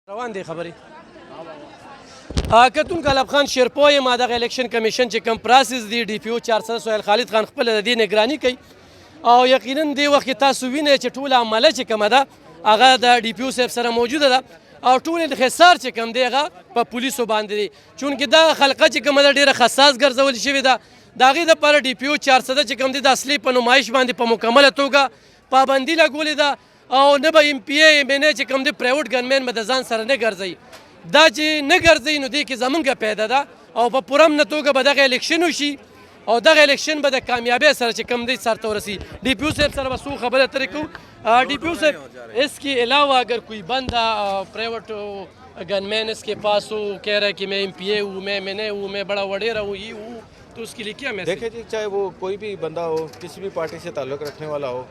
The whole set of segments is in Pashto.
روان دی خبرې کتونکو الب خان شیرپوی ما دغه الیکشن کمیشن چې کوم پروسس دی ډي پی او 400 سهیل خالد خان خپل د دې نگراني کوي او یقینا دې وخت تاسو وینئ چې ټوله عمله چې کومه ده هغه د ډي پی او صاحب سره موجوده ده او ټول انحصار چې کوم دی هغه په پولیسو باندې دی چونکې دا خلقه چې کومه ده ډېره حساس ګرځول شوې ده د هغې دپاره ډي پی او 400 چې کوم دی د اصلي په نمایش باندې په مکمله توګه پابندي لګولې ده او نه به ایم پی ای ایم این ای چې کوم دی پرایویټ ګنمین به د ځان سره نه ګرځوي دا چې نه ګرځوي نو دې کې زمونږ پیدا ده او په پوره امنه توګه به دغه الیکشن وشي اور دغه الیکشن به د کامیابی سره چې کم دی سر ته ورسی D P O साहब सर बस खबर तरीके को डी पी ओ साहब इसके अलावा अगर कोई बंदा प्राइवेट गनमैन इसके पास हो कह रहा है कि मैं एमपीए हूँ मैं हूँ मैं बड़ा वडेरा हूँ ये हूँ तो उसके लिए क्या मैसेज देखिए जी चाहे वो कोई भी बंदा हो किसी भी पार्टी से ताल्लुक़ रखने वाला हो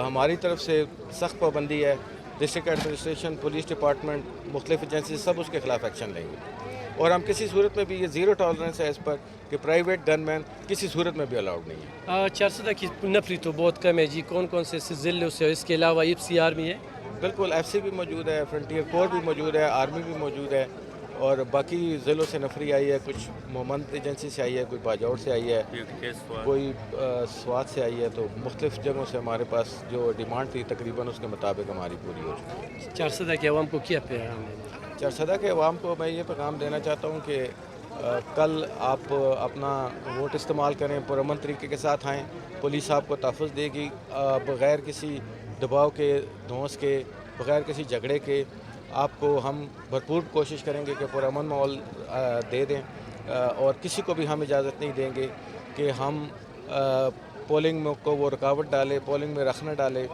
हमारी तरफ से सख्त पाबंदी है डिस्ट्रिक्ट एडमिनिस्ट्रेशन पुलिस डिपार्टमेंट मुख्तलिफ एजेंसी सब उसके खिलाफ एक्शन लेंगे और हम किसी सूरत में भी ये ज़ीरो टॉलरेंस है इस पर कि प्राइवेट गनमैन किसी सूरत में भी अलाउड नहीं है। 400 की नफरी तो बहुत कम है जी कौन कौन से ज़िले से इसके अलावा FCR भी है बिल्कुल FC भी मौजूद है फ्रंटियर कोर भी मौजूद है आर्मी भी मौजूद है और बाकी ज़िलों से नफरी आई है कुछ मोहम्मद एजेंसी से आई है कोई बाजौर से आई है कोई स्वात से आई है तो मुख्तलिफ जगहों से हमारे पास जो डिमांड थी तकरीबन उसके मुताबिक हमारी पूरी हो चुकी है। 400 के अवाम को क्या पैगाम है? 400 के अवाम को मैं ये पैगाम देना चाहता हूँ कि कल आप अपना वोट इस्तेमाल करें पुरअमन तरीके के साथ आएँ पुलिस आपको तहफ़्फ़ुज़ देगी बग़ैर किसी दबाव के धौंस के बग़ैर किसी झगड़े के आपको हम भरपूर कोशिश करेंगे कि पुरअमन माहौल दे दें और किसी को भी हम इजाज़त नहीं देंगे कि हम पोलिंग में को वो रुकावट डाले पोलिंग में रख न डाले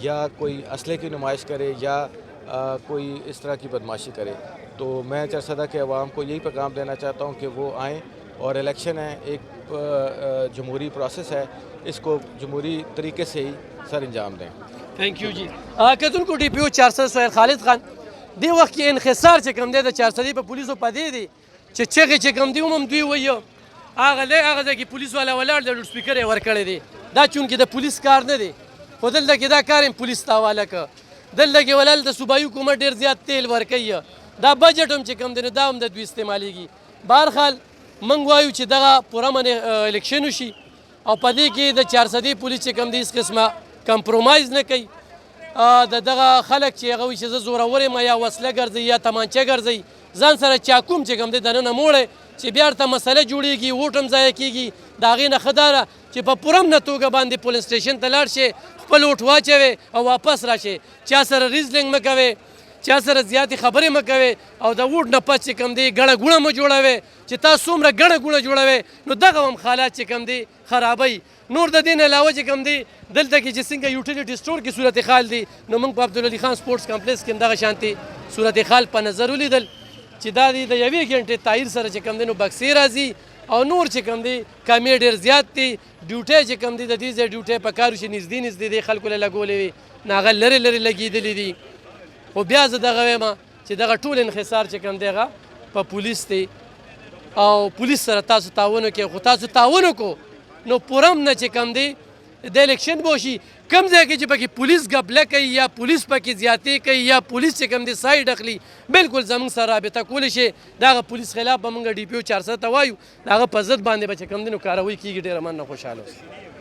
या कोई असले की नुमाइश करे या कोई इस तरह की बदमाशी करे। तो मैं 400 के अवाम को यही पैगाम देना चाहता हूँ कि वो आएँ और इलेक्शन है एक जमहूरी प्रोसेस है इसको जमहूरी तरीके से ही सर अंजाम दें। थैंक यू जी कतन को डी पी ओ 400 सहेल खालिद खान دی وخت کې انحصار چې کوم دی د 400 په پولیسو پدې دی چې چغې چې کوم دی هم دوی وایي هغه ځای کې پولیس والا ولاړ د سپیکر یې ورکړی دی دا چونکې د پولیس کار نه دی خو دلته کې دا کار هم پولیس ته حواله کړه دلته کې ولل د صوبایي حکومت ډېر زیات تیل ورکوي دا بجټ هم چې کوم دی نو دا هم د دوی استعمالیږي بهرحال موږ وایو چې دغه پرامن الیکشن وشي او په دې کې د 400 پولیس چې کوم دی هېڅ قسمه کمپرومایز نه کوي دغه خلک چې هغه وایي چې زه زورور یم یا وسله ګرځوي یا تمانچه ګرځوي ځان سره چاکوم چې کوم دی دننه موړی چې بیا ورته مسله جوړېږي ووټ هم ضایع کېږي د هغې نه ښه دا ده چې په پوره امنه توګه باندې پولیس سټیشن ته لاړ شئ خپل ووټ واچوئ او واپس راشئ چا سره ریزلینګ مه کوئ چا سره زیاتې خبرې مه کوئ او د ووټ نه پس چې کوم دی ګڼه ګوڼه مه جوړوئ چې تاسو څومره ګڼه ګوڼه جوړوئ نو دغه هم حالات چې کوم دی خرابوي نور د دې نه علاوه چې کوم دی دلته کې چې څنګه یوټیلیټي سټور کې صورت حال دی نو موږ په عبدالعلي خان سپورټس کمپلیکس کې هم دغه شانتې صورت حال په نظر ولیدل چې دا دی د یوې ګنټې تایر سره چې کوم دی نو بکسې راځي او نور چې کوم دی کامې ډېر زیات دي ډیوټۍ چې کوم دی د دې ځای ډیوټۍ په کار چې نږدې دی خلکو له لګولې وي نو هغه لرې لرې لګېدلي دي خو بیا زه دغه وایم چې دغه ټول انحصار چې کوم دی هغه په پولیس دی او پولیس سره تاسو تعاون وکړئ خو تاسو تعاون وکړو نو پوره امنه چې کوم دی د الیکشن به وشي کوم ځای کې چې پکې پولیس غفله کوي یا پولیس پکې زیاتې کوي یا پولیس چې کوم دی سایډ اخلي بالکل زموږ سره رابطه کولی شي د هغه پولیس خلاف به موږ ډي پي او 400 ته وایو د هغه په ضد باندې به چې کوم دی نو کاروي کېږي ډېره مننه خوشحاله اوسئ